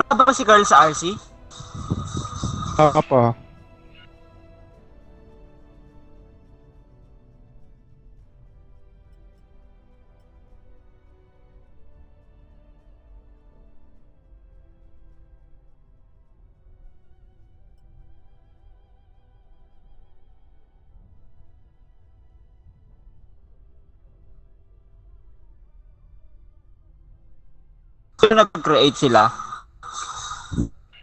Wala ba si Carl sa RC? Pa. Kung nag-create sila?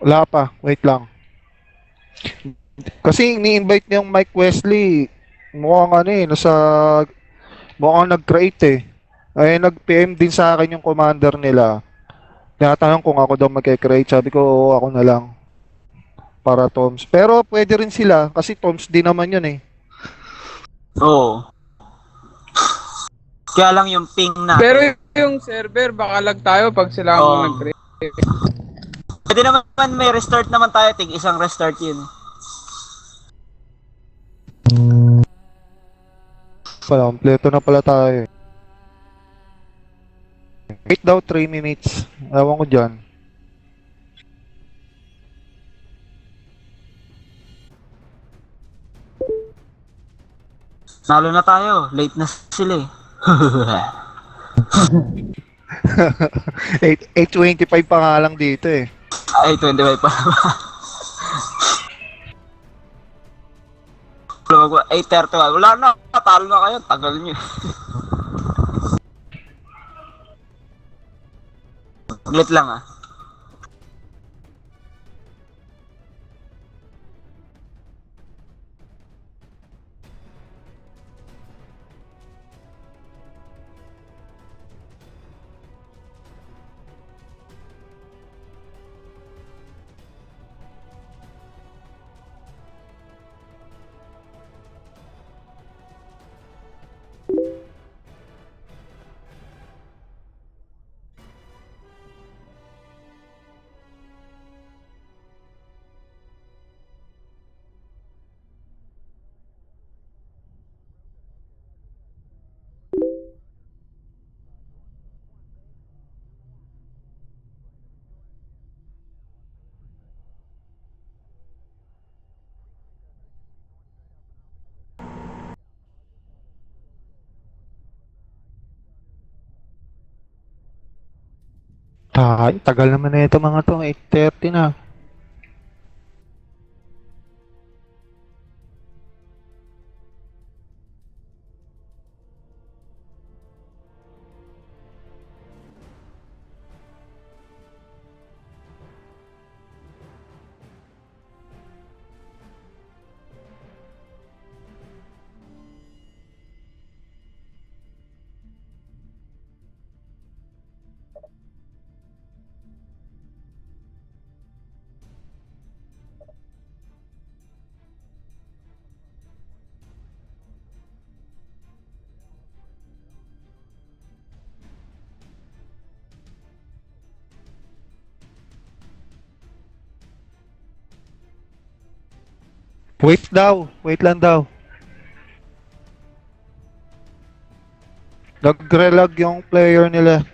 Wala pa. Wait lang. Kasi ni-invite niyang Mike Wesley. Mukhang ano eh, mukhang nag-create eh. Ay, nag-PM din sa akin yung commander nila. Tinatanong kung ako daw mag-create. Sabi ko, oo, ako na lang. Para Toms. Pero pwede rin sila kasi Toms din naman yun eh. Oo. Kaya lang yung ping Pero natin. yung server, baka lag tayo pag sila ang Oo. nag-create. Pwede naman may restart naman tayo. Isang restart yun. Pala, kompleto na pala tayo eh. Wait daw 3 minutes. Ewan ko dyan. Nalo na tayo. Late na sila eh. 8:25 pa nga lang dito eh. Ay, 25 pa ba? 8:30. Wala na. Talo na kayo. Tagal nyo. Ulit lang ah. Tagal naman na ito mga to. 8:30 na. Wait daw. Wait lang daw. Nag-relag yung player nila.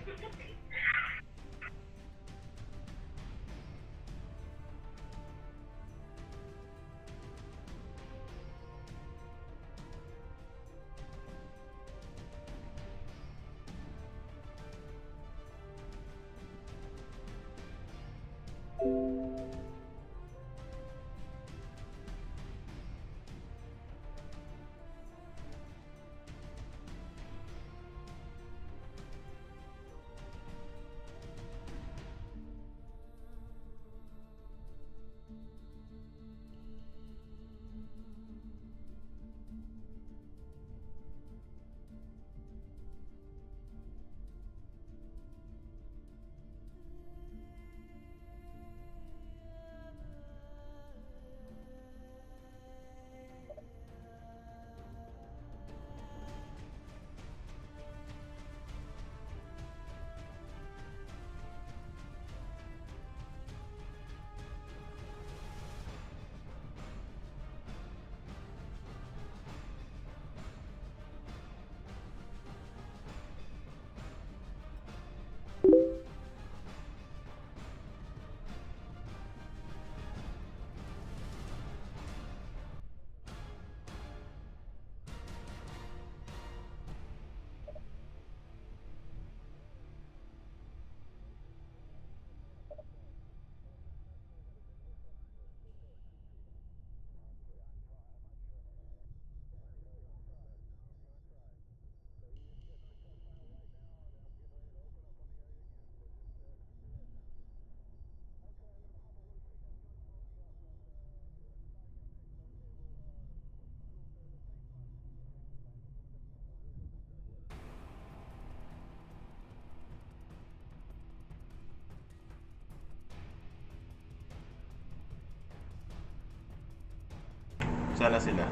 Sana sila.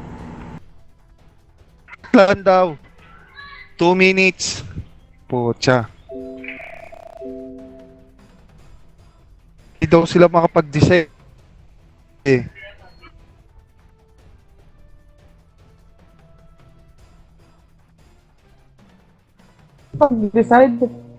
Plan daw. 2 minutes. Pucha. Hindi daw sila makapag-decide. Eh. Pag-decide.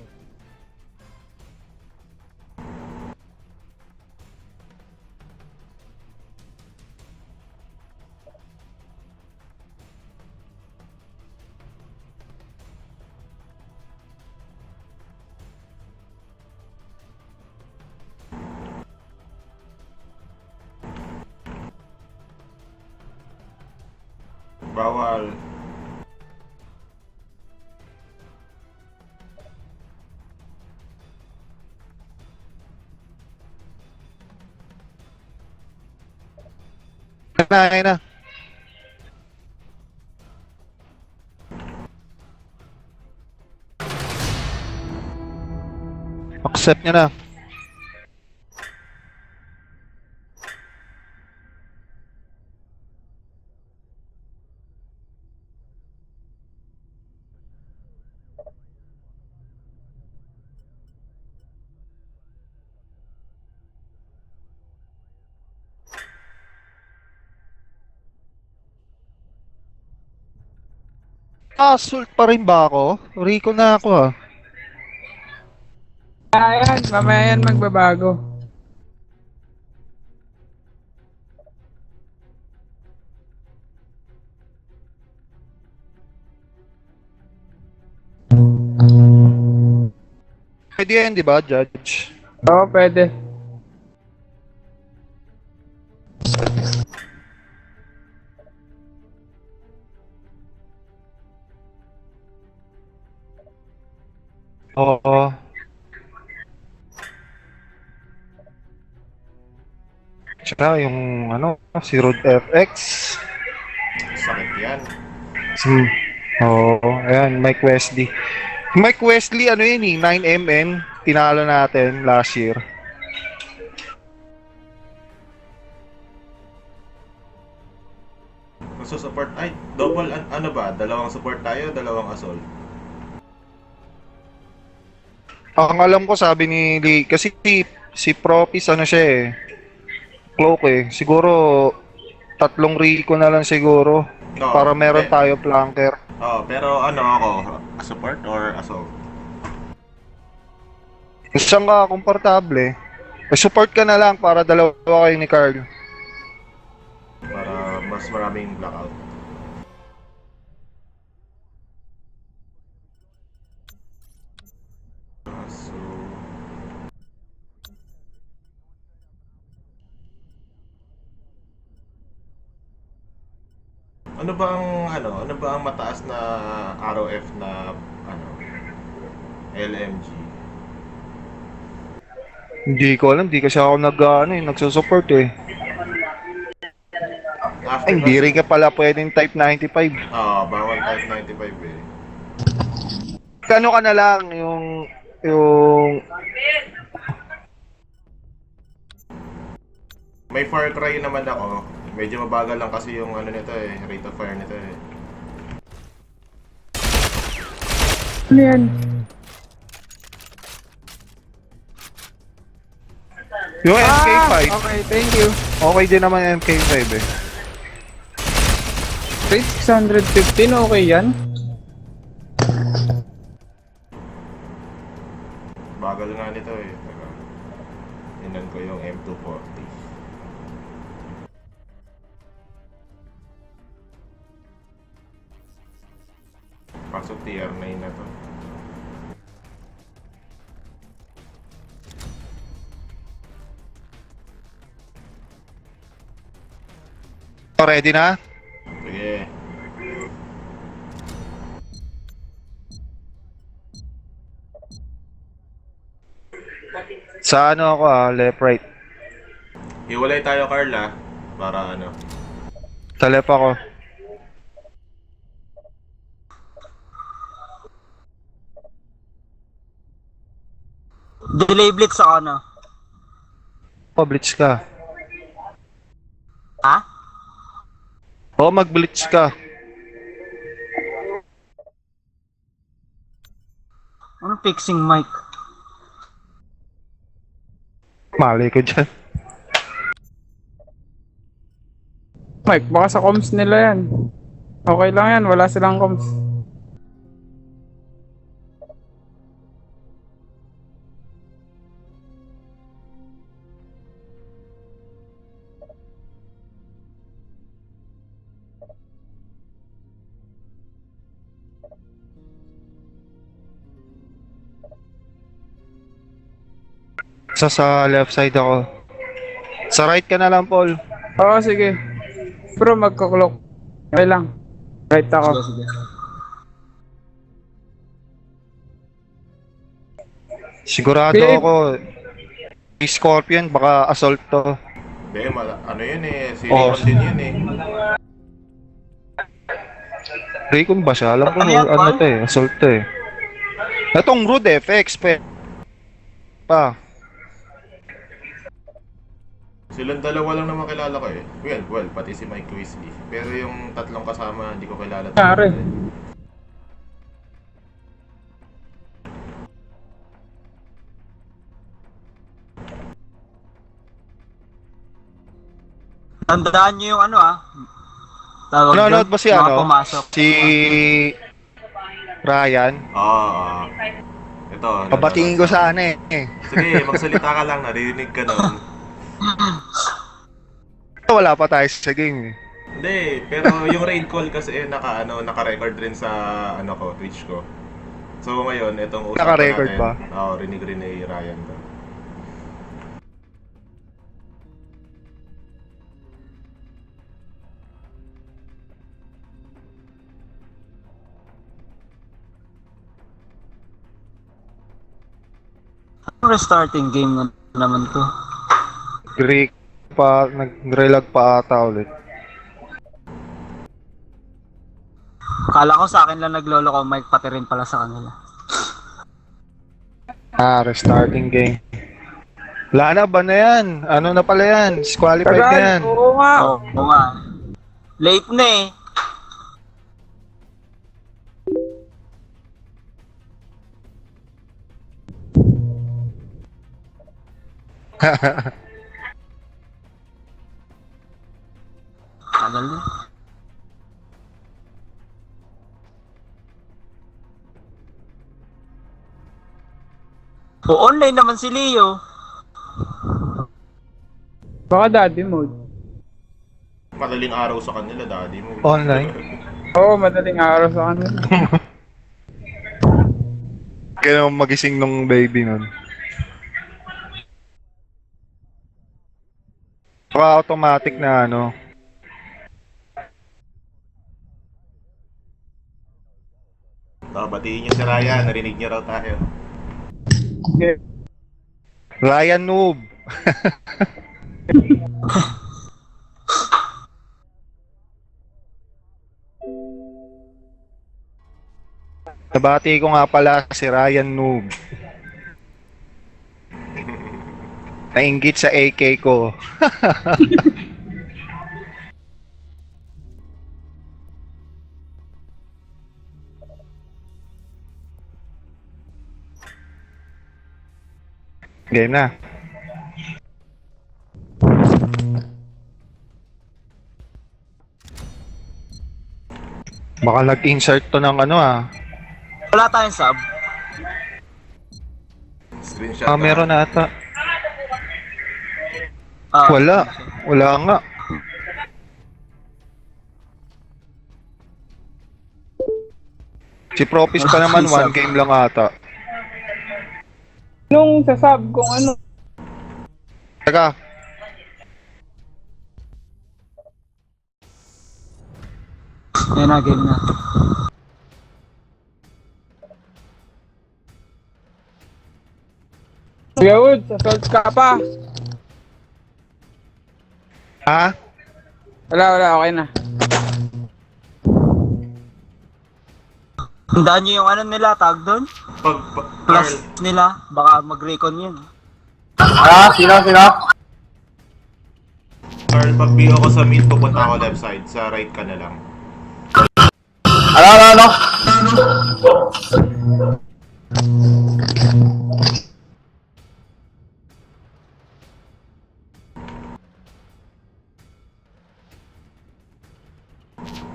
Bawal. Kanain na. Accept niya na. Assault pa rin ba ako? Rico na ako ah. Ayan, mamaya yan magbabago. Pwede yan, di ba, Judge? Oo, pwede. Oo. Tsaka yung ano, si Rod FX. Sakit yan. Hmm. Oo, ayan, Mike Wesley. Mike Wesley, ano yun eh, 9MN, tinalo natin last year. Support ay double ano ba? Dalawang support tayo, dalawang assault. Ang alam ko sabi ni Lee, kasi si Propis ano siya eh, cloak eh. Siguro 3 Rico na lang siguro Oo, para meron pe- tayo flanker. Oh, pero ano ako? Support or assault? Saan ka komportable? Support ka na lang para dalawa kayo ni Carl. Para mas maraming blackout. So, ano ba ang mataas na ROF na ano LMG? Hindi ko alam, di kasi ako nagsusupport eh. Ay, hindi rin ka pala pwedeng type 95. Bawal type 95 eh. Kano ka na lang yung May Far Cry naman ako. Medyo mabagal lang kasi yung ano nito eh, rate of fire nito eh. Ano yan? yung MK5. Okay, thank you. Okay din naman yung MK5 eh. Rate 615, okay yan? Bagal Tingnan ko yung M240. Pasok tier 9 na to. Ready na? Sige. Sa ano ako left right. Hiwalay tayo, Carla. Para ano. Sa left ako. Delay blitz ako, no? Blitz ka. Ha? Mag-blitz ka. Ano fixing mic? Mali ko dyan. Mike, baka sa comms nila yan. Okay lang yan, wala silang comms. Sa left side ako. Sa right ka na lang, Paul. Oo, sige. Bro, magkaklok. Okay lang. Right ako. Sige. Sigurado Babe. ako. Scorpion, baka assault to. Be, ano yun eh. Oh. Siligon din yun eh. Recon ba siya? Alam ko, Ano yan, ano Paul? to eh, assault to eh. Itong Rude FX, pa. Silang dalawa lang naman kilala ko eh. Well, pati si Mike Weasley. Pero yung tatlong kasama, hindi ko kilala. Pare. Tandaan nyo yung ano, Tawag Nanonood doon, ba si mga ano? pumasok. Si Ryan? Oo. Ito. Pabatingin ko sana eh. Sige, magsalita ka lang. Naririnig ka nun. Wala pa tayo sa game eh. Hindi, pero yung raid call kasi naka-record rin sa Twitch ko. So ngayon, itong usapan Naka-record natin. ba? Oo, rinig rin ni Ryan to. Restarting game na naman to. Greek pa, nag-relag pa ata ulit. Kala ko sa akin lang naglolo ko, mic pati rin pala sa kanila. Restarting game. Wala na ba na yan? Ano na pala yan? Disqualified na yan. Oo nga. Oo nga. Late na eh. Tagal na. O online naman si Leo. Baka daddy mode. Madaling araw sa kanila, daddy mo. Online? Oo, madaling araw sa kanila. Kaya magising nung baby nun. Baka automatic na ano. Batiin niyo si Ryan, narinig niyo raw tayo. Okay. Ryan Noob. Nabati ko nga pala si Ryan Noob. Nainggit sa AK ko. Game na. Baka nag-insert to ng ano Wala tayong sub. Screenshot meron na ata. Ah, Wala. Wala nga. Si Propis pa naman, one game lang ata. Nung sasab kung ano. Teka, Yan na, game na. Kuya Woods, assault ka pa. ha? Wala, okay na. Tandaan nyo yung ano nila, tag doon? Plus Carl, nila, baka mag-recon yun. Carl, pag BO ko sa mid, pupunta ako left side. Sa right ka na lang.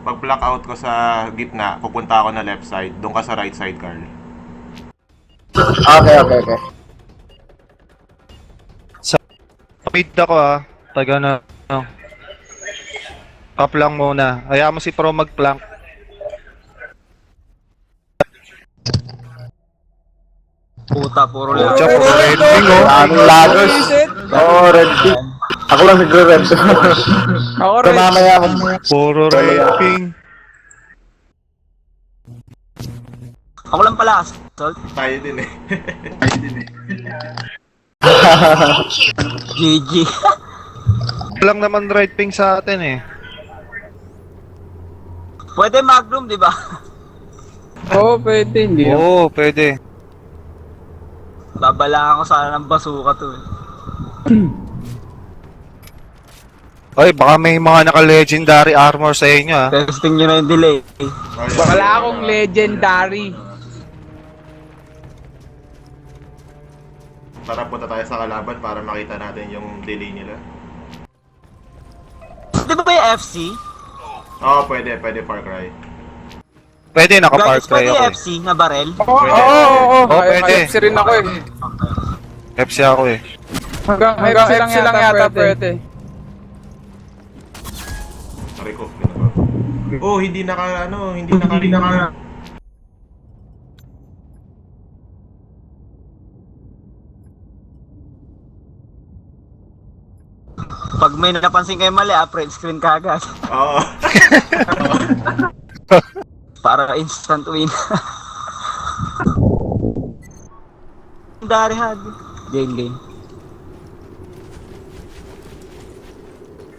Pag blackout ko sa gitna, pupunta ako na left side. Doon ka sa right side, Carl. Mid ako Taga na. Up lang muna. Hayaan mo si Pro mag-plank. Puta, puro lang. Pucha, puro red wing Anong lagos? Oo, red team. Ako lang nagre-red. Ako Ito rin. mamaya ako. Puro red wing. Ako lang pala, assault. Tayo din eh. GG. Lang naman right wing sa atin eh. Pwede Magnum, di ba? Oo, pwede. Hindi. Oo, pwede. Babalaan ko sana ng basuka to eh. Oy, baka may mga naka-legendary armor sa inyo Testing nyo na yung delay. Wala akong legendary. Tara, punta tayo sa kalaban para makita natin yung delay nila. Di ba yung FC? Oo, pwede Far Cry. Pwede, naka-park Guys, try pwede ako eh. FC na barrel? Oo, Pwede. oo. Pwede. FC rin ako eh. FC ako eh. Hanggang FC lang yata pwede. Pare ko, oh, hindi naka. Pag may napansin kayo mali, print screen ka agad. Oo. Para instant win. Dari hard. Game.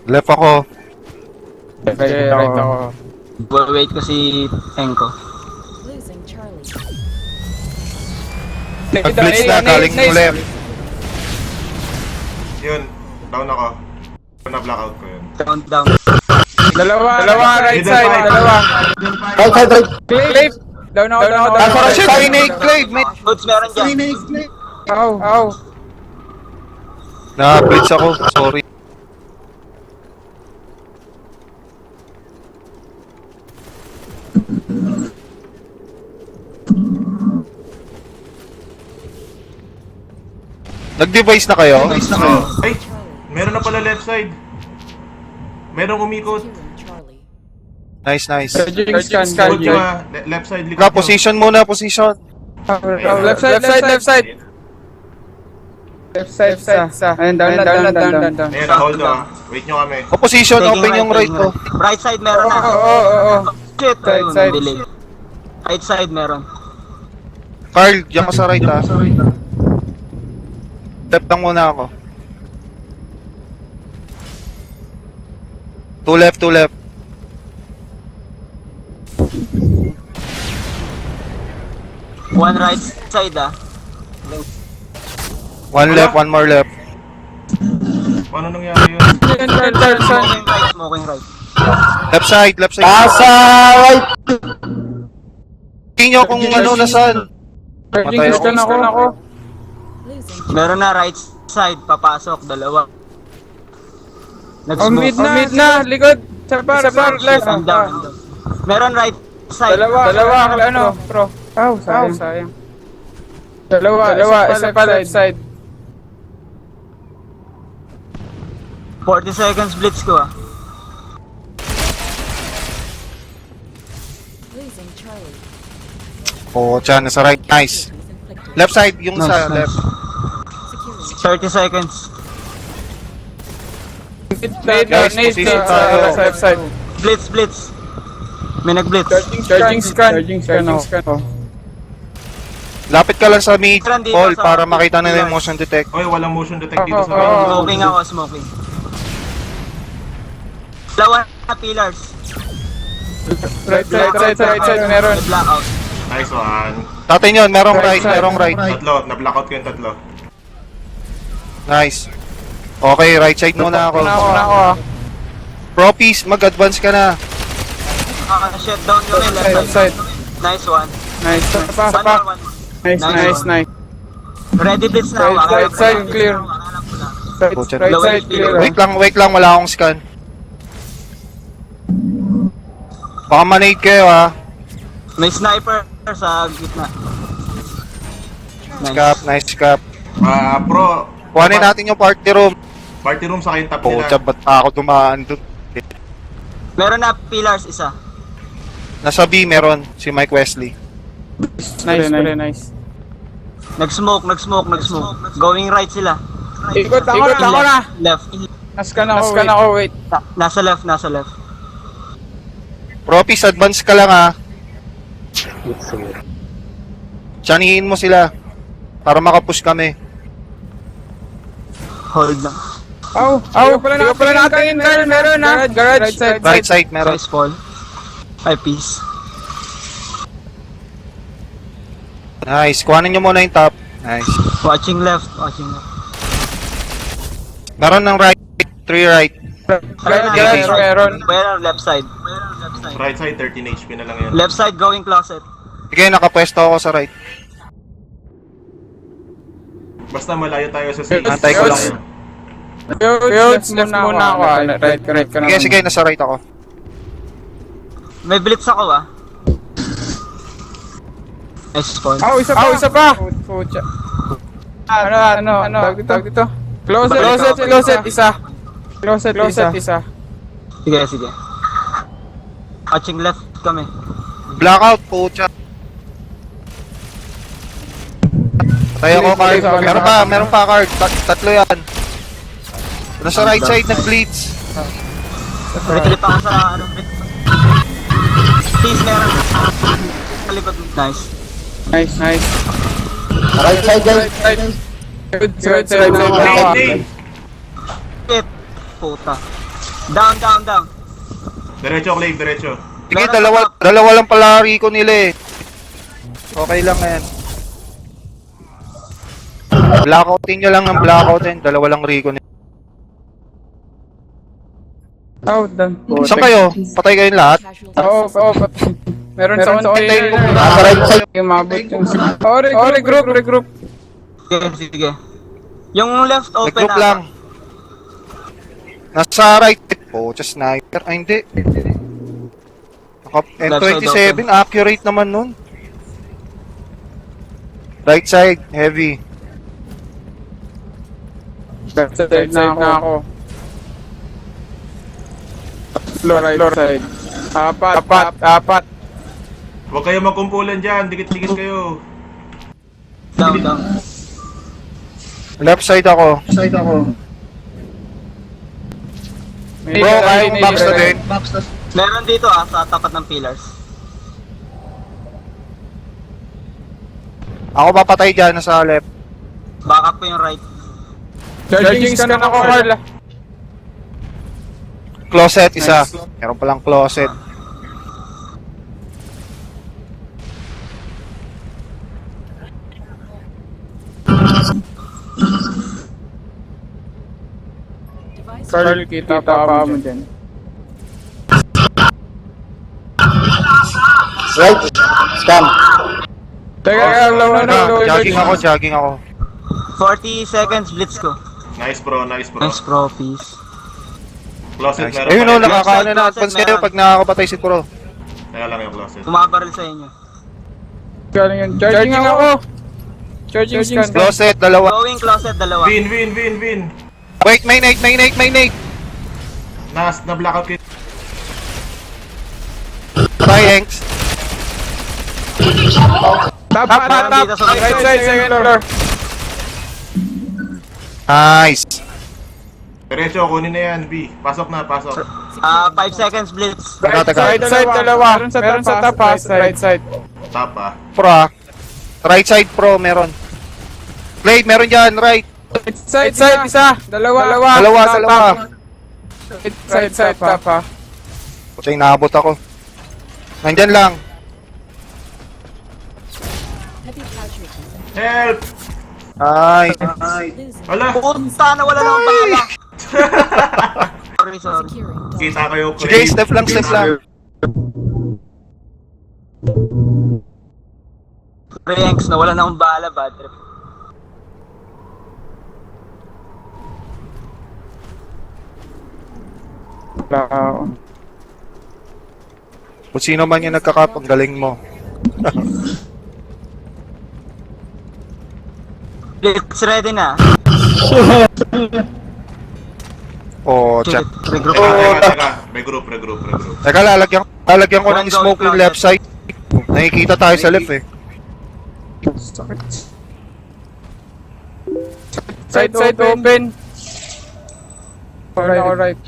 Left ako. Okay, right ako. Wait ko si Enko. Losing Charlie. Nag-blitz na, galing mo left. Yun, down ako. Na-blackout ko yun. Countdown. Dalawa, right Middle side, five. dalawa. Right. Clip! Down ako. Shit, Reneg Clave, mate. Goods meron dyan. Ow. Na-blitz ako, sorry. Nag-device na kayo? Ay, meron na pala left side. Merong umikot. Charlie. Nice. Searching scan. Ultima, left side, likod Na, nyo. position muna, position. Left side. Left side sa. Ayun, down. Ayan, hold on. Wait nyo kami. Position, open yung right ko. Right side meron na. Oo. Shit, Right ayun, side. delay. Right side meron. Carl, diyan ka sa right Step lang muna ako. Two left. One right side One left, one more left. Paano nangyari yun? Smoking right. Left side. Nasa right. Tingin nyo kung ano nasaan. Searching scan ako. Losing Meron na right side, papasok, dalawa. Oh, mid na, likod. Sa bar, left. I'm down. Meron right side. Dalawa, ano, pro. Sayang. Dalawa, isa pa left side. 40 seconds blitz ko ah. Losing Charlie. Oo, dyan, nasa right. Nice. Inflicted. Left side, yung Nice, sa nice. left. Securing 30 seconds. Nade, Guys, nade, position sa tayo. left side. Blitz. May nag-blitz. Charging scan. Oh. Lapit ka lang sa mid, Meron dito Paul, sa- para makita na yung motion detect. Oy, walang motion detect dito sa Oo. Smoking ako, smoking. Dalawa na pillars. Right side, meron. May blackout. Nice one. Tatin yun, merong Right right, side. merong right. Tatlo, na-blackout ko yung tatlo. Nice. Okay, right side muna ako. Una ako ah. Propis, mag-advance ka na. Shut down kami, Left side. Nice one. Nice. Pa. One more, one. Nice. Ready blitz na. Right side clear. Right side clear. Wait lang, wala akong scan. Baka manade kayo ha. May sniper sa gitna. Nice cap. Bro. Kuhanin natin yung party room. Party room sa kayong top Pucha, nila. ba't pa ako dumaan dun? Meron na pillars isa. Nasa B meron, si Mike Wesley. Nice. Nag-smoke. Going right sila. Ikot ako na. Left. Nascan ako, wait. Nasa left. Propis, advance ka lang ha. Tsanihin mo sila. Para makapush kami. Hold lang. Di ko pala natin, meron na. Garage. Right side meron. Nice fall. Ay, peace. Nice, kuhanin nyo muna yung top. Nice. Watching left. Meron ng right, 3 right. Garage, meron. Meron left side. Right side, 13 HP na lang yan. Left side going closet. Sige, nakapwesto ako sa right. Basta malayo tayo sa safe. Antay ko lang. Left muna ako ah. Right ka naman. Sige, nasa right ako. May blitz ako ah. Nice fall. Isa pa. Pucha. Ano, tawag dito. Closet, isa. Closet, isa. Sige. Watching left kami. Blackout, pucha. Patay ako, card. Meron pa card. Tatlo yan. Nasa right side, nag-blitz. Retrip ako sa ano. Please, meron. Kalikot. Nice. Right side guys. Good. Nade. Shit. Puta. Down. Diretso, Clave, diretso. Sige, dalawa lang pala Rico nila eh. Okay lang yan. Blackoutin nyo lang ng blackoutin. Dalawa lang Rico nila. Done. Saan kayo? Patay kayong lahat? casualties. Oo, patay. Meron sa container. Nasa right side. Yung mabot yung... regroup. Sige. Yung left open Nag-group lang. Nasa right. Pucha, sniper. Ay, hindi. M27, accurate naman nun. Right side, heavy. Left side na ako. Right side. Apat. Huwag kayo magkumpulan dyan, dikit-dikit kayo. Down. Left side ako. Bro, kaya yung box na din. Meron dito ah, sa tapat ng pillars. Ako papatay dyan, nasa left. Backup ko yung right. Charging scan ako, Carla. Closet, isa. Meron palang closet. Device Carl, kita pa mo dyan. Right. Scam. Teka, Jogging ako. 40 seconds blitz ko. Nice bro. Nice pro, peace. Closet Nice. meron Ayun pa o, rin. nakakaano na. Advance kayo pag nakakapatay si Pro. Teka lang yung closet. Tumabaril sa inyo. Charging ako. Charging scan. Closet, dalawa. Going closet, dalawa. Win. Wait, may nade. Na-blackout kayo. Triangle. Top. Right side, second floor. Nice. Diretso, kunin na yan, B. Pasok na, pasok. 5 seconds blitz. Teka. Right side, dalawa. Meron sa top, right side. Top ah. Pro ah. Right side pro, meron. Blade, meron dyan, right. Right side, isa. Dalawa. Dalawa. Right side, top ha. Puta, inaabot ako. Nandyan lang. Heavy casualties. Help! Nice. Losing. Wala! Puta na wala nang bala. Sorry. Securing. Kita kayo, Sige, step lang. Ranks na wala nang bala, bad trip. Wow. Kung sino man yung nagkakap, ang galing mo. Blitz ready na. Oh, check. Regroup. Teka. May group. Teka, lalagyan ko ng smoke yung left side. Nakikita tayo sa left eh. Side open. Alright.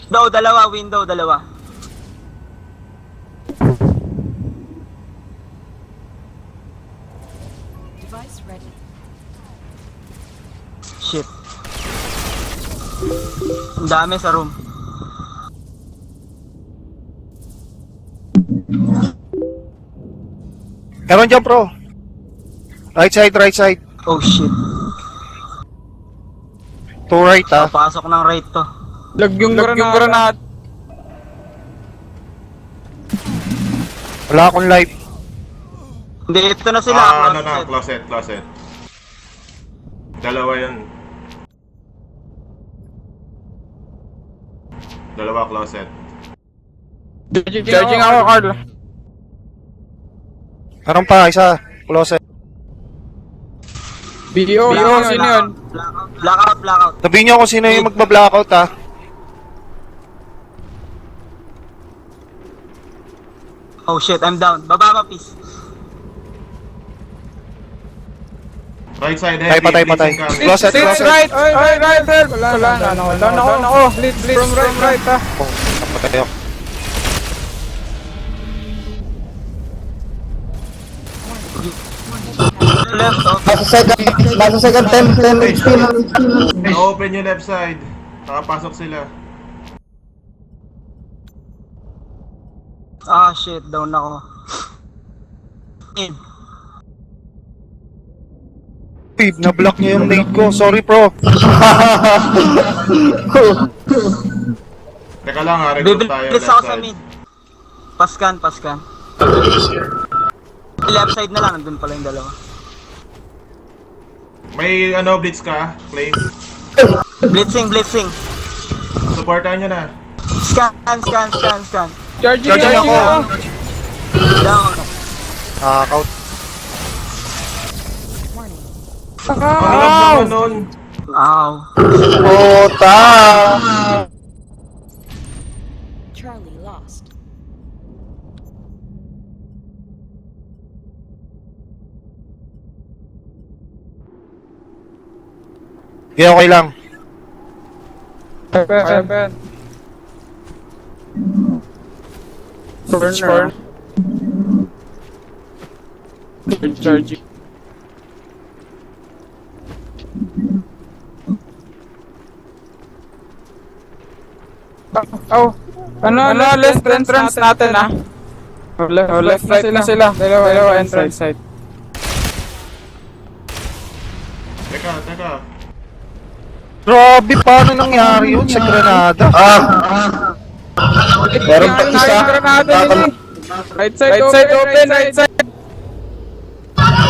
Window dalawa. Device ready. Shit. Ang dami sa room. Meron dyan, pro. Right side. Oh shit. To right ah. Pasok ng right to. Lag yung granada. Wala akong life. Hindi, ito na sila. Closet. Dalawa yun. Dalawa closet. Charging ako, Carl. Meron pa, isa. Closet. BO, sino yun? Blackout. Sabihin nyo kung sino yung magba-blackout ah. Oh shit, I'm down. Baba, please. Right side, Patay. Closet. Right. Wala na. Down ako. Blitz from right ha. Oh, napatay ako. Left, oh. Nasa second 10 HP na. Na-open yung left side. Nakapasok sila. Ah shit, down ako. In. Uy, na-block niya yung nade ko. Sorry, pro. Teka lang ha, recruit tayo Bibilis left ako sa side. mid. Paskan. Left side na lang, nandun pala yung dalawa. May blitz ka, Clay. Blitzing. Supportahan nyo na. Scan. Charging ako. Down. Knockout. Warning. Ang alam naman nun. Ow. Puta! Charlie lost. Yeah, okay lang. Seven. Burner. Charging. Left entrance natin ah. Left right na sila. Dalawa entrance side. Teka. Grabe, paano nangyari yun sa Granada? Meron pa isa. Right side open.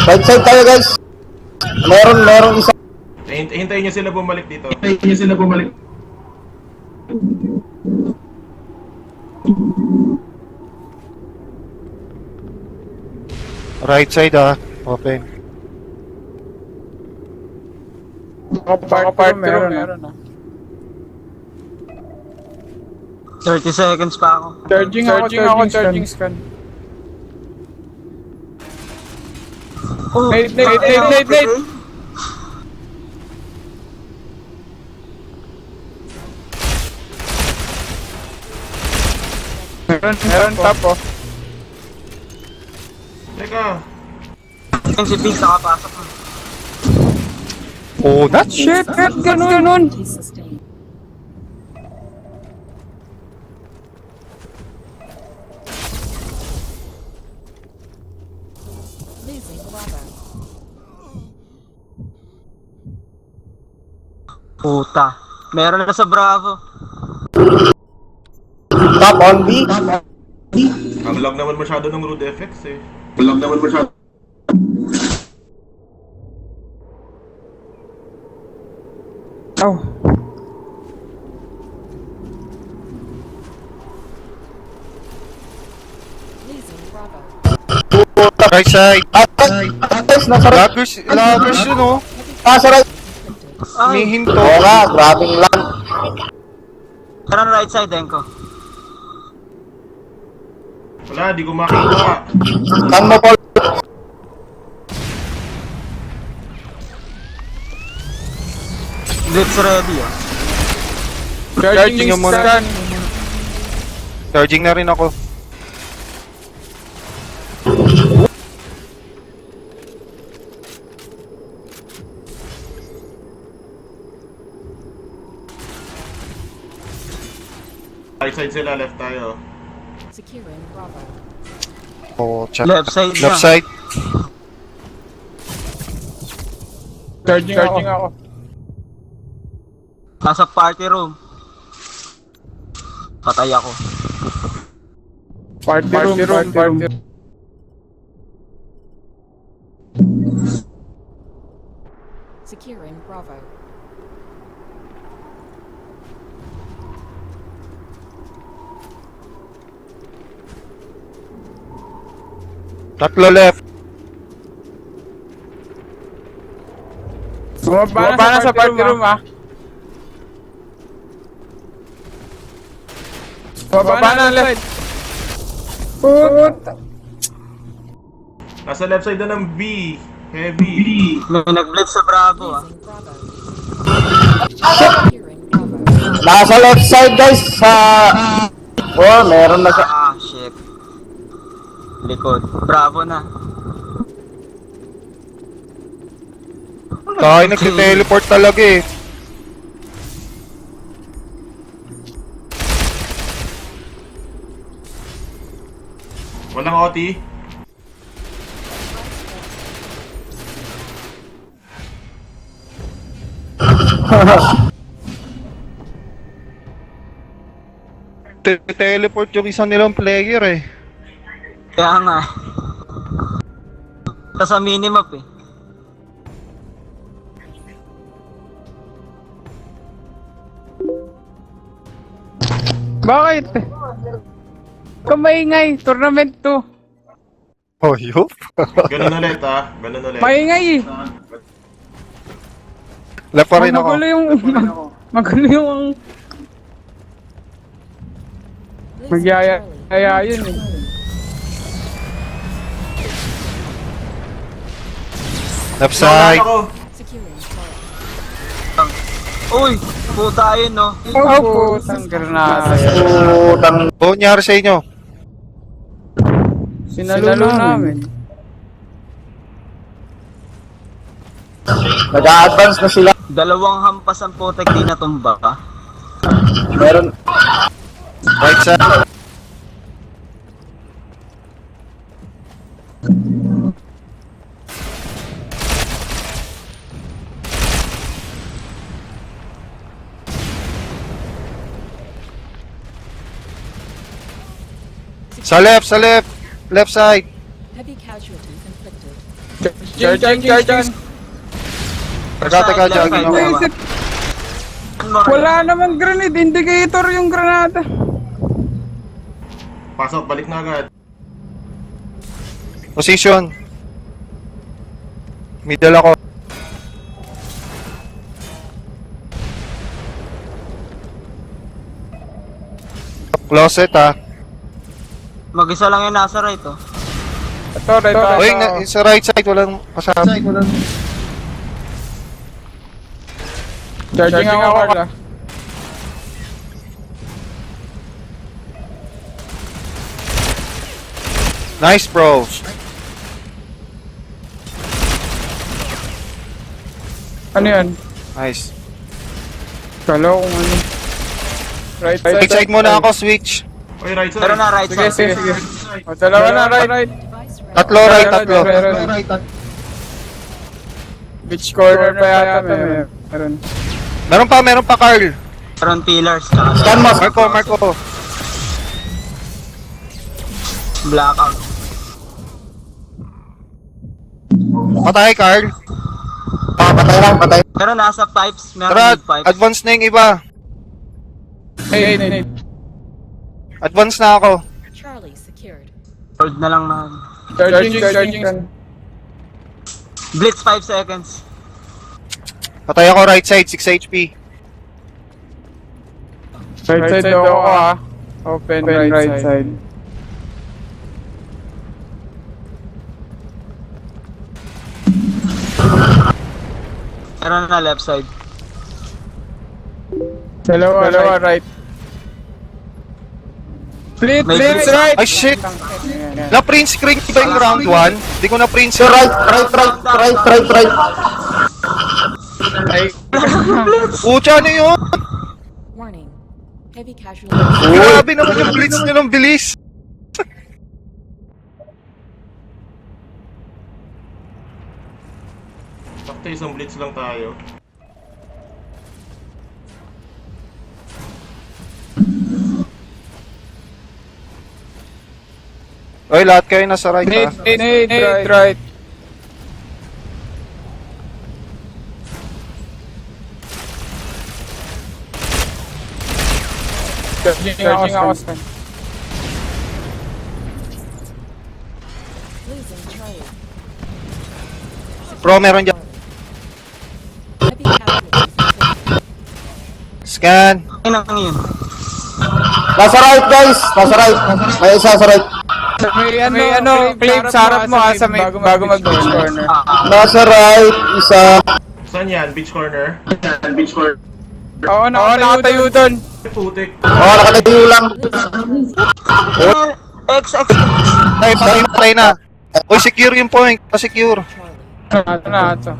Right side tayo, guys. Meron isa. Hintayin nyo sila bumalik dito. Right side ah. Open. Part meron ah. 30 seconds pa ako. Charging scan. Oh, Nate. Meron top oh. Teka. Yung si Biggs nakapasok na. Oh, that's Shit, ganun. He's sustained. Losing Bravo. Puta. Meron na sa Bravo. Top on B. Ang lag naman masyado ng Rude FX eh. Oh. Losing Bravo. right side. Atas, nasa right. Lagers yun oh. Nasa right. Ay, Mihinto. Oo nga, grabing lang. meron right side, Denko. Wala, di ko makita. Kan mo, Paul. Blitz ready, oh. Charging yung muna. scan. Charging na rin ako. Right side sila, left tayo. Securing Bravo. Oh, check. Left side na. Left side. Charging ako. Nasa party room. Patay ako. Party room. Securing Bravo. Tatlo left. Bumaba na sa party room ah. Bumaba na left. Puta. Nasa left side na ng B. Heavy. May nag-blitz sa Bravo, ah. Losing Bravo. Securing Bravo. Nasa left side, guys. Sa... Oh, meron na sa... Ah, shit. Likod. Bravo na. Tayo nagte-teleport talaga eh. Walang OT. Teleport yung isang nilang player eh. Kaya nga. Sa minimap, eh. Bakit? Kamaingay. Tournament 2. Oh, yup. Ganun ulit ah. Ganun ulit. Maingay eh. Left pa rin ako. Magulo yung Losing magyaya Charlie. yun eh. Left side. Ako. Securing Charlie. Uy! Puta yun, no? Oh, putang granada. Putang... Oh, nangyari sa inyo. Sinalo namin. Nag-a-advance na sila. Dalawang hampas ang putek di natumba, ka? Meron... Right side. Sa left, left side. Heavy casualties inflicted. Charging. Taga, jogging ako. Naisip, wala naman grenade. Indicator yung granada. Pasok, balik na agad. Position. Middle ako. Closet ah. Mag-isa lang yung nasa right, oh. Ito, ito. Uy, sa right side walang kasama. Charging ako, Carla. Nice bro. Ano yan? Nice. Kala ko kung ano. Right Right side muna ako, switch. Oy, right side. Pero na right Sige, side. sige, sige. O, dalawa na, right. Device ready. Tatlo right, tatlo. Meron. Beach corner pa yata, meron. Meron pa Carl. Meron pillars. Scan mo. Marco. Blackout. Patay Carl. Patay. Pero nasa pipes. Meron Tara, mid pipes. advance na yung iba. Hey. Advance na ako. Charlie secured. Hold na lang na. Charging. Blitz 5 seconds. Patay ako right side, 6 HP. Right side daw ako ah. Open right side. Meron na left side. Dalawa right. Split May right. Ay shit! Na-print screen ba yung round 1? Di ko na-print So, screen. right. Ay, Pucha, ano yun? Warning. Heavy casualty. Grabe naman yung blitz nyo ng bilis. Sakto isang blitz lang tayo. Oy, lahat kayo nasa right ha. Nate, right. Charging ako sa Losing Charlie. Bro, meron dyan. Heavy casualties inflicted. Scan. Ay nang yun. Nasa right, guys. Nasa right. May isa sa right. may claim sa harap mo sa may bago mag-beach corner. Nasa right, isa. Saan yan? Beach corner? Oo, nakatayo doon. Putik. Nakatayo lang. X. Ay, patay na. Oy, secure yung point. Pa-secure. Charlie. Ito.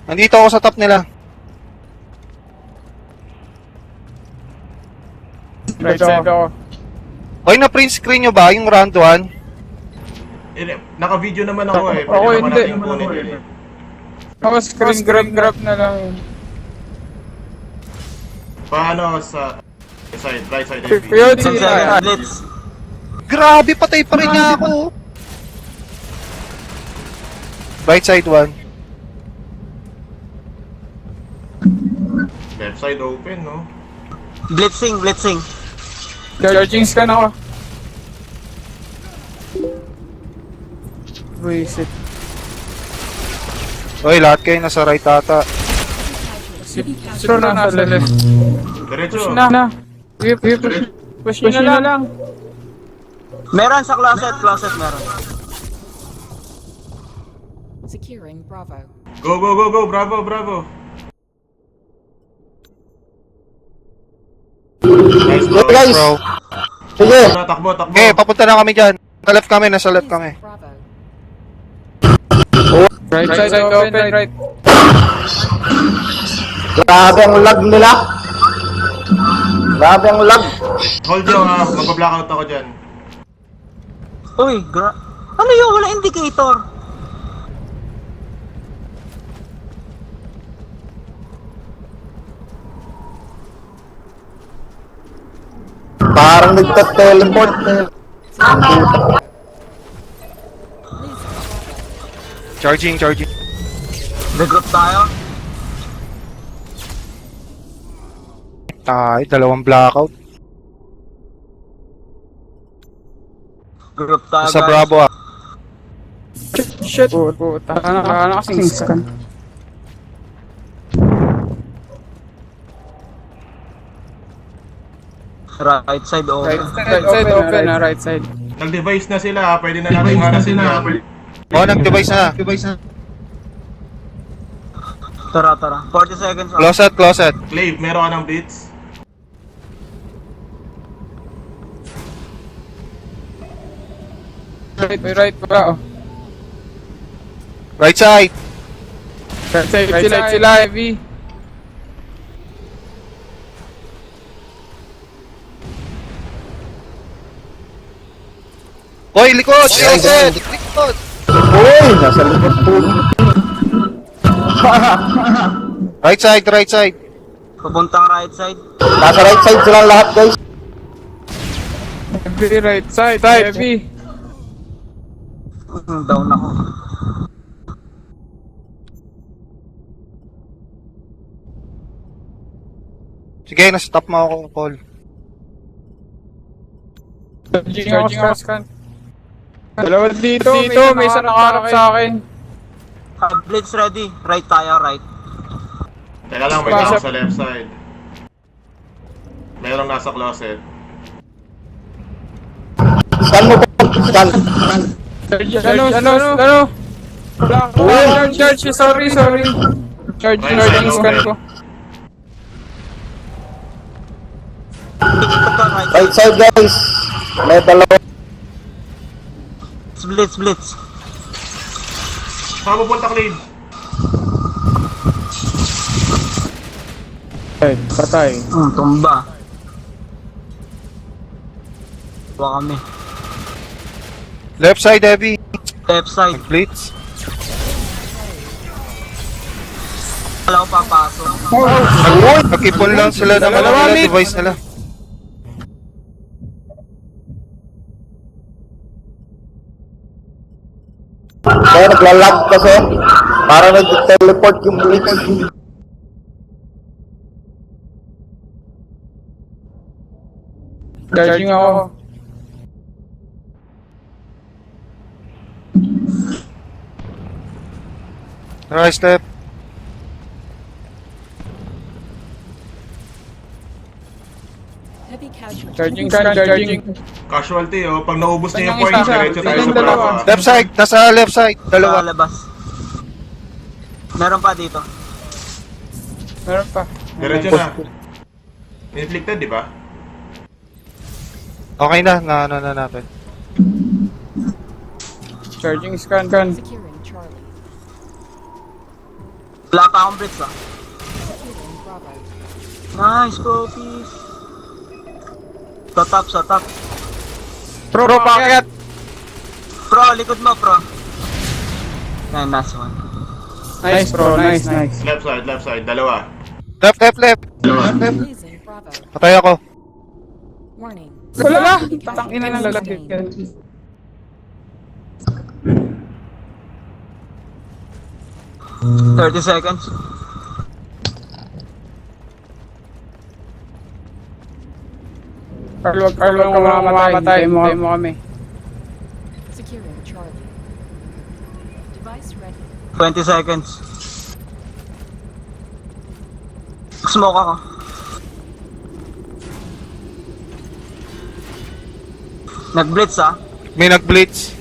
Nandito ako sa top nila. Right side ako. Oy, na-print screen nyo ba yung round 1? Naka-video naman ako eh. Ako, Pwede naman hindi. natin kunin yun eh. Ako screen grab na lang. Paano sa side, right side Yun, FB? 10 seconds. Blitz. Grabe, patay pa rin niya ako. Right side 1. Left side open, no? Blitzing. Charging scan ako. Buisit. Oy, lahat kayo nasa right ata. Heavy Sure casualties. na sa left. Diretso. Push na. Push na lang. Meron sa closet meron. Securing Bravo. Go. Bravo. Nice bro. Okay, guys. Bro. Sige. Takbo. Okay, papunta na kami dyan. Nasa left kami. Bravo. Right side open, right. Grabe ang lag nila. Hold nyo ha, magpa-blackout ako dyan. Uy, ano yun? Wala indicator. Parang nagta-teleport. Losing Bravo. Charging. Regroup tayo. Ay, dalawang blackout. Group tayo, Sa guys. Bravo ah. Shit. Puta. Ano kasing scan? Right side open. Right side open na, right side. Nag-device na sila, pwede na natin harasin yan. Oh, nag-device na. Tara. 40 seconds. Closet. Clave, meron ka ng blitz? Right pa, oh. Right side. Right side sila, heavy. Hoy, likod! Likod! Uy, nasa likod po. Right side. Papuntang right side. Nasa right side silang lahat, guys. Heavy right side, heavy. Down ako. Sige, nasa top mo ako, Paul. Charging ako scan. Dalawa dito, may isa nakaharap sa akin. Blitz ready. Right tayo, right. Teka lang, may tao sa left side. Merong nasa closet. Scan mo po. Scan. Ano? Charge, sorry. Charging scan ko. Right side, guys. May dalawa. Blitz. Saan mo punta, Clave? Patay. Tumba. Huwag kami. Left side, heavy. Left side. Blitz. Wala ko papasok. Nag-ipon lang sila ng device nila. Kaya naglalag kasi. Parang nag-teleport yung blitz. Charging ako. Right step. Heavy casualty. Charging. Casualty, oh. Pag naubos na yung Saan yung points, isa? diretso tayo Yung sa dalawa. Brava. Left side, nasa left side. Sa Dalawa. labas. Meron pa dito. Meron pa. Diretso na. Inflicted, di ba? Okay na natin. Charging scan. Securing Charlie. Wala pa akong blitz ah. Securing Bravo. Nice, copies. Sa top. Pro packet. Pro, likod mo, pro. Yan, last one. Nice, bro. Nice. Left side. Dalawa. Left. Losing Bravo. Patay ako. Warning. Wala. Heavy Tangina ng casualty lalaki. sustained. 30 seconds. Carl, wag ka mamamatay. Mo kami. Securing Charlie. Device ready. 20 seconds. Smoke ako. Nag-blitz ah. May nag-blitz.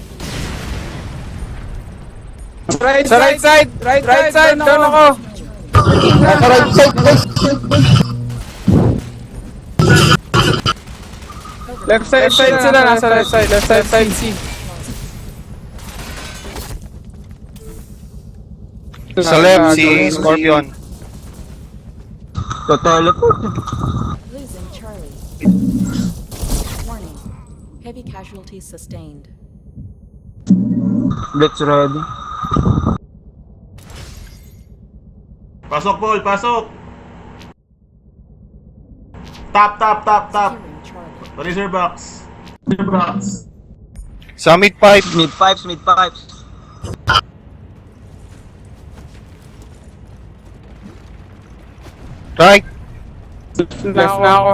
Sa right side. Doon ako. Nasa right side, guys. Left side sila. Nasa left side C. Sa left, si Scorpion. Teleport. Losing Charlie. Warning. Heavy casualties sustained. Blitz ready. Pasok, Paul, pasok! Top. Securing Charlie. Razor box. Sa mid pipe. Mid pipes. Right. Left na ako.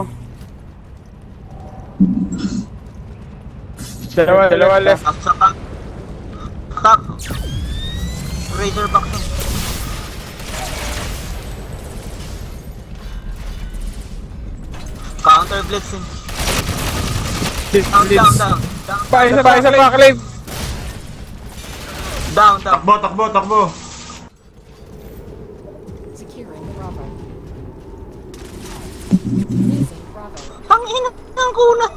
Dalawa left. Up sa top. Razor box. Counter blitzing. Down. Isa pa, Clive. Down. Takbo. Securing Bravo. Losing Bravo. Ang ina ng kuna.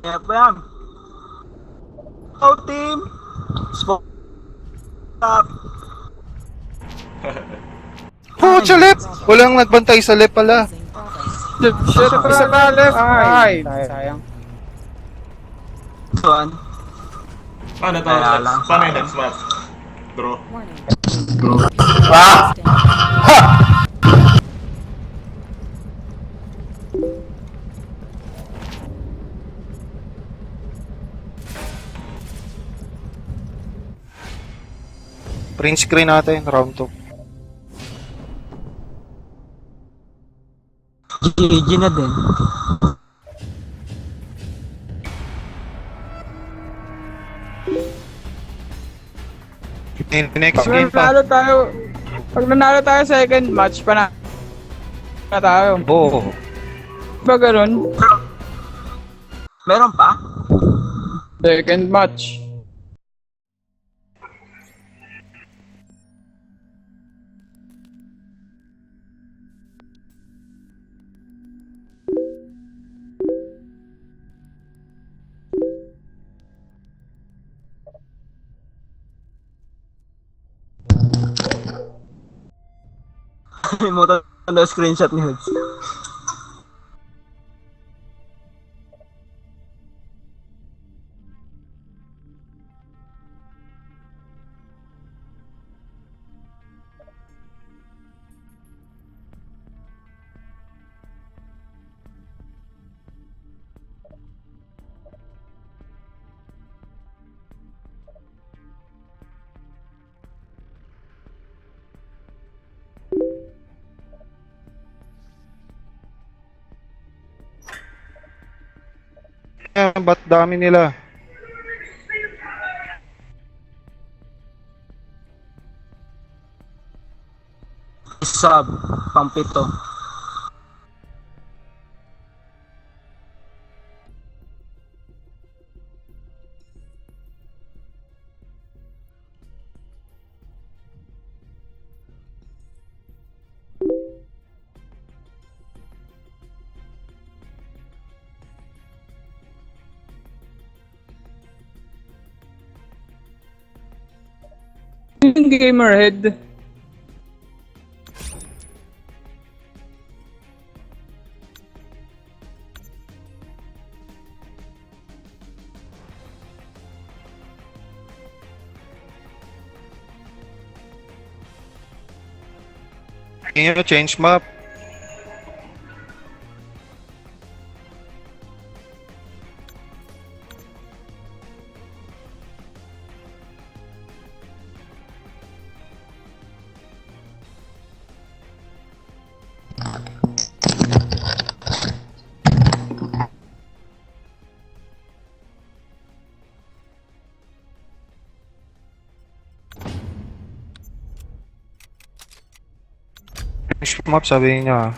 Kaya ba yan? Out team! Stop! Oh, sa left! Walang nagbantay sa left pala. Losing Bravo. Isa pa, left. Ay, sayang. Saan? Ano to? Kaya lang. Paano yung next map? Draw. Warning. Ah! Stand. Print screen natin, round 2. GG na din. Next game pa. Pag nanalo tayo second match, na tayo. Oo. Ba ganun? Meron pa? Second match. Kalimutan na screenshot ni Huds. Ba't dami nila? Sub, pampito. Yung gamer head. Yung change map. Change map sabi niya.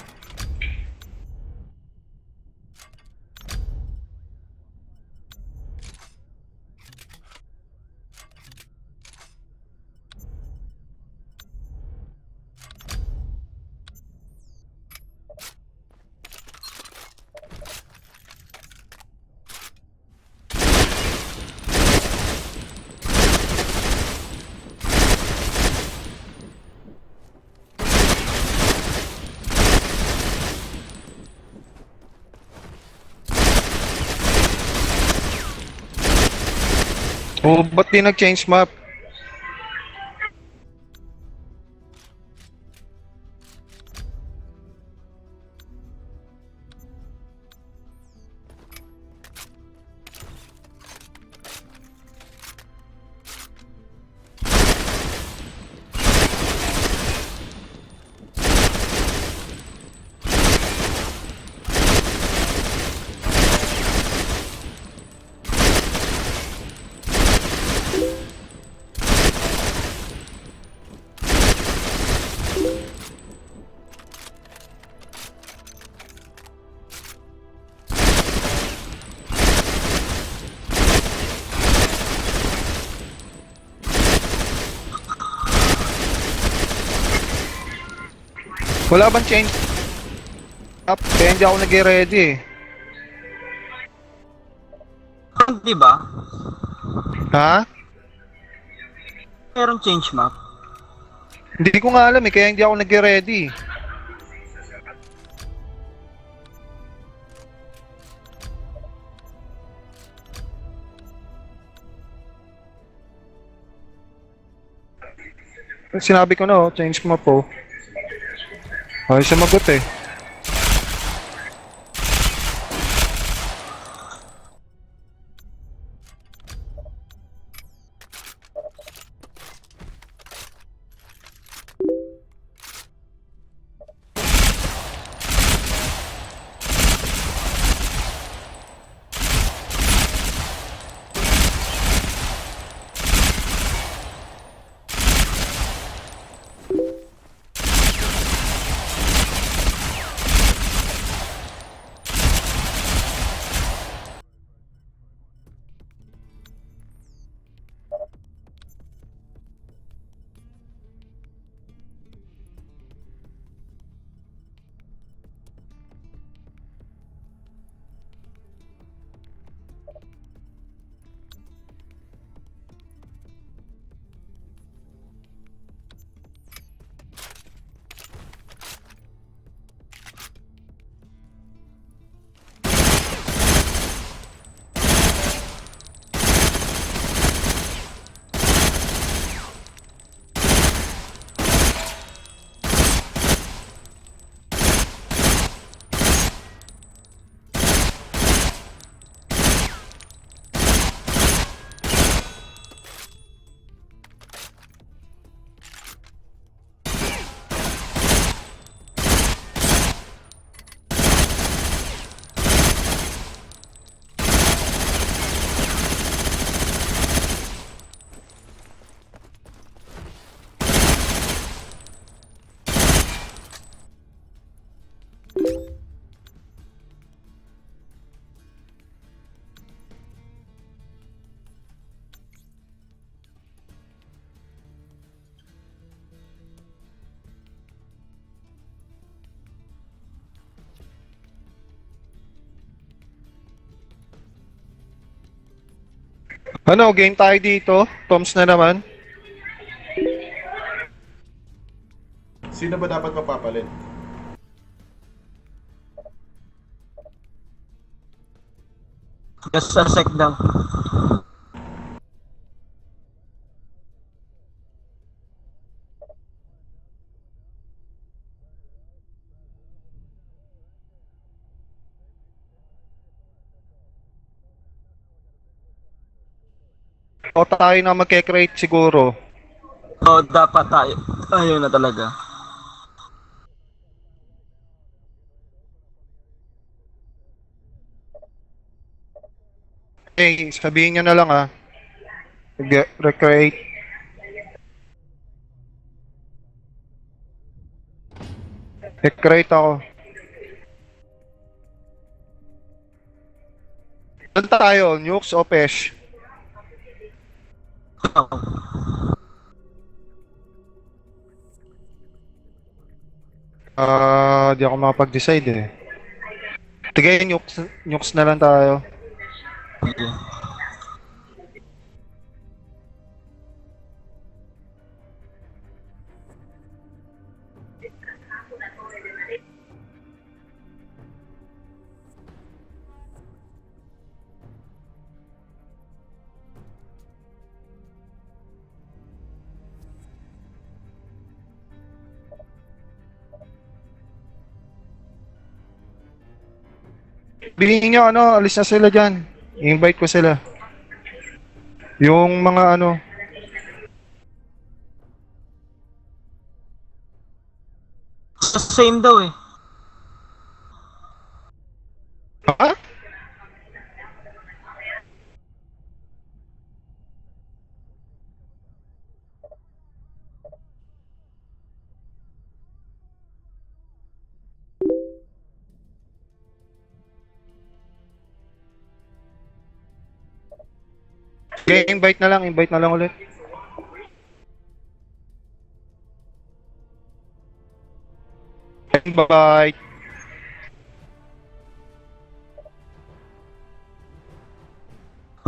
Oh, ba't di nag-change map? Wala bang change up? Kaya hindi ako nag-ready eh. Di ba? Ha? Meron change map. Hindi ko nga alam eh, kaya hindi ako nag-ready. Sinabi ko na oh, change mo po. Ay, sumagot eh. Ano, game tayo dito? Toms na naman. Sino ba dapat mapapalit? Just a sec daw. O tayo na magke-create siguro. So, dapat tayo. Ayun na talaga. Okay, sabihin nyo na lang ah. Recreate. Recreate ako. Saan tayo? Nukes o Pesh? Di ako makapag-decide eh. Sige, nukes na lang tayo. Okay. Bilhin nyo ano, alis na sila dyan. I-invite ko sila. Yung mga ano. Same daw eh. Ha? Okay, invite na lang ulit. Bye-bye.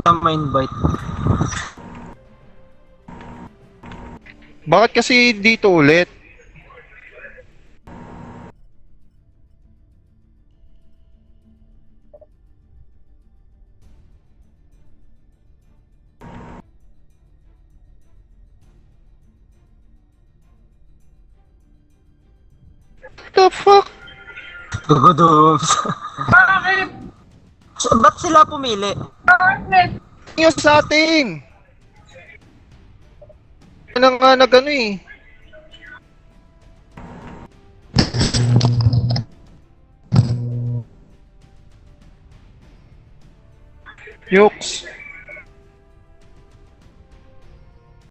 Tama invite. Bakit kasi dito ulit? The fuck? Gugudoms. Ba't sila pumili? Yung sa atin. Ano nga nag-ano eh. Yokes.